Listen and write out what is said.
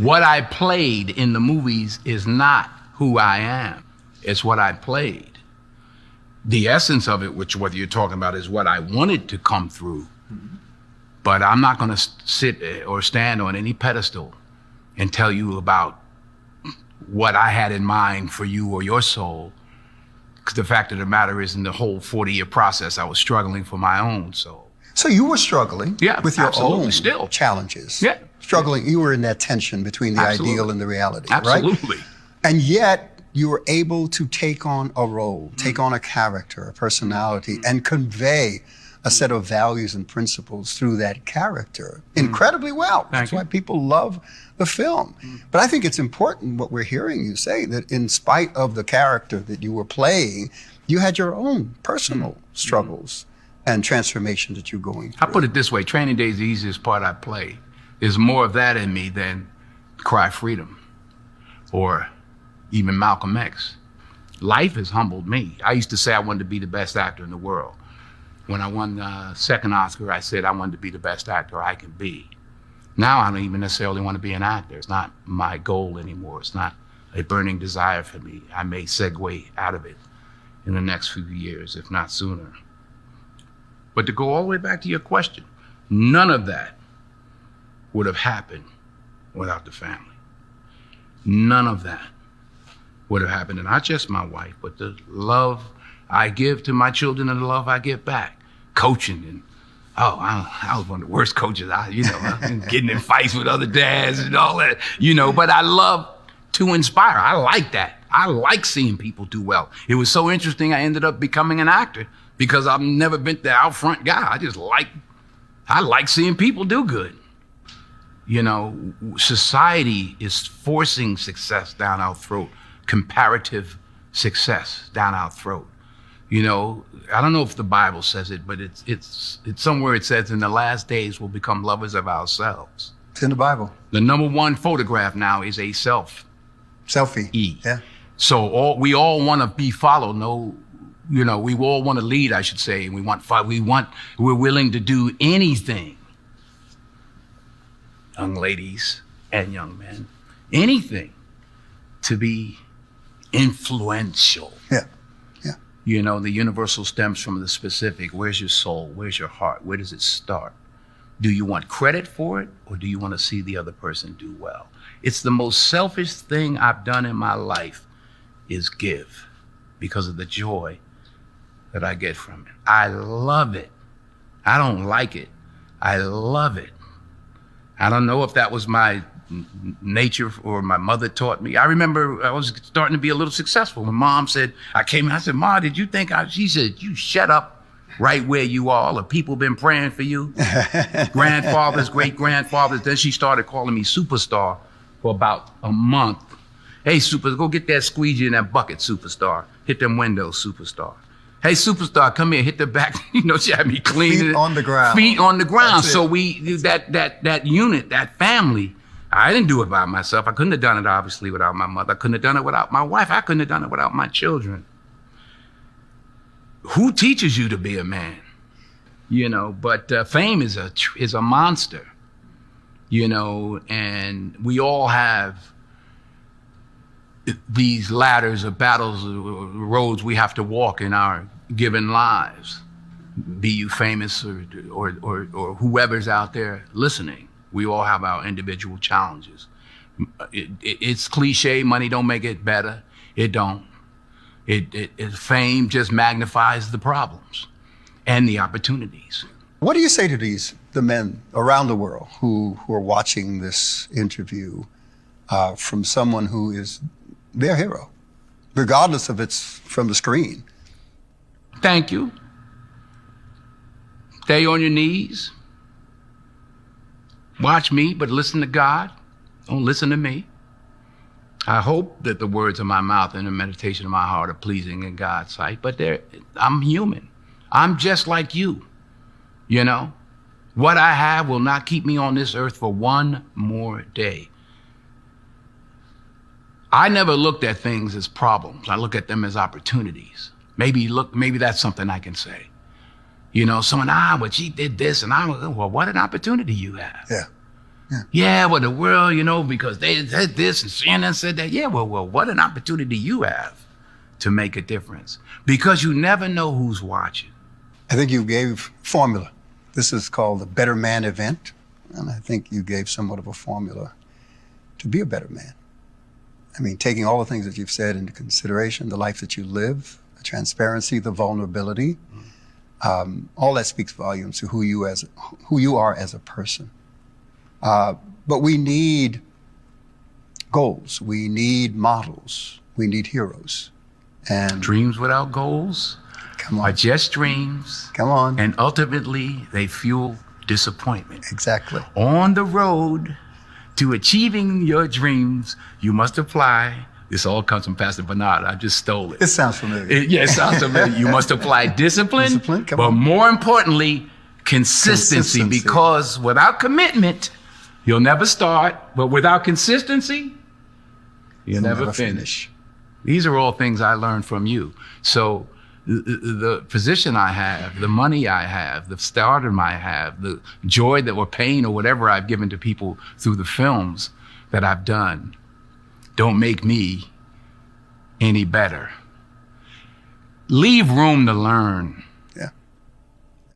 What I played in the movies is not who I am. It's what I played. The essence of it, which what you're talking about, is what I wanted to come through. But I'm not going to sit or stand on any pedestal and tell you about what I had in mind for you or your soul. Because the fact of the matter is, in the whole 40-year process, I was struggling for my own soul. So you were struggling with your own still. Challenges. Yeah. Struggling, you were in that tension between the ideal and the reality, Absolutely. right? And yet you were able to take on a role, take on a character, a personality, and convey a set of values and principles through that character incredibly well. That's why people love the film. But I think it's important what we're hearing you say, that in spite of the character that you were playing, you had your own personal struggles and transformation that you're going through. I put it this way, Training Day is the easiest part I play. There's more of that in me than Cry Freedom or even Malcolm X. Life has humbled me. I used to say I wanted to be the best actor in the world. When I won the second Oscar, I said I wanted to be the best actor I can be. Now I don't even necessarily want to be an actor. It's not my goal anymore. It's not a burning desire for me. I may segue out of it in the next few years, if not sooner. But to go all the way back to your question, none of that would have happened without the family. None of that would have happened. And not just my wife, but the love I give to my children and the love I give back. Coaching and, I was one of the worst coaches. Getting in fights with other dads and all that, but I love to inspire. I like that. I like seeing people do well. It was so interesting, I ended up becoming an actor because I've never been the out front guy. I like seeing people do good. Society is forcing success down our throat, comparative success down our throat. I don't know if the Bible says it, but it's somewhere it says in the last days we'll become lovers of ourselves. It's in the Bible. The number one photograph now is a selfie. Yeah. So we all want to be followed. We all want to lead, I should say. We're willing to do anything. Young ladies and young men, anything to be influential. Yeah. The universal stems from the specific. Where's your soul? Where's your heart? Where does it start? Do you want credit for it, or do you want to see the other person do well? It's the most selfish thing I've done in my life is give, because of the joy that I get from it. I love it. I don't like it. I love it. I don't know if that was my nature or my mother taught me. I remember I was starting to be a little successful. When Mom said, I said, Ma, did you think she said, you shut up right where you are. All the people been praying for you. Grandfathers, great-grandfathers. Then she started calling me superstar for about a month. Hey, go get that squeegee in that bucket, superstar. Hit them windows, superstar. Hey, superstar, come here, hit the back. She had me cleaning it. Feet on the ground. Feet on the ground. So that unit, that family, I didn't do it by myself. I couldn't have done it, obviously, without my mother. I couldn't have done it without my wife. I couldn't have done it without my children. Who teaches you to be a man? But fame is a monster, and we all have these ladders of battles, roads we have to walk in our given lives. Be you famous or whoever's out there listening. We all have our individual challenges. It's cliche, money don't make it better. It don't. Fame just magnifies the problems and the opportunities. What do you say to the men around the world who are watching this interview from someone who is their hero, regardless of it's from the screen? Thank you. Stay on your knees. Watch me, but listen to God. Don't listen to me. I hope that the words of my mouth and the meditation of my heart are pleasing in God's sight, but I'm human. I'm just like you. What I have will not keep me on this earth for one more day. I never looked at things as problems. I look at them as opportunities. Maybe that's something I can say. Someone, but she did this, and well, what an opportunity you have. Yeah. Yeah. Well, the world, because they said this and CNN said that. Yeah, well, what an opportunity you have to make a difference, because you never know who's watching. I think you gave formula. This is called the Better Man event, and I think you gave somewhat of a formula to be a better man. I mean, taking all the things that you've said into consideration, the life that you live, the transparency, the vulnerability, all that speaks volumes to who you are as a person. But we need goals. We need models. We need heroes. And Dreams without goals are just dreams. Come on. And ultimately, they fuel disappointment. Exactly. On the road to achieving your dreams, you must apply. This all comes from Pastor Bernard. I just stole it. It sounds familiar. It sounds familiar. You must apply discipline, come but on. more importantly, consistency. Because without commitment, you'll never start. But without consistency, you'll never finish. These are all things I learned from you. So the position I have, the money I have, the stardom I have, the joy or pain or whatever I've given to people through the films that I've done don't make me any better. Leave room to learn.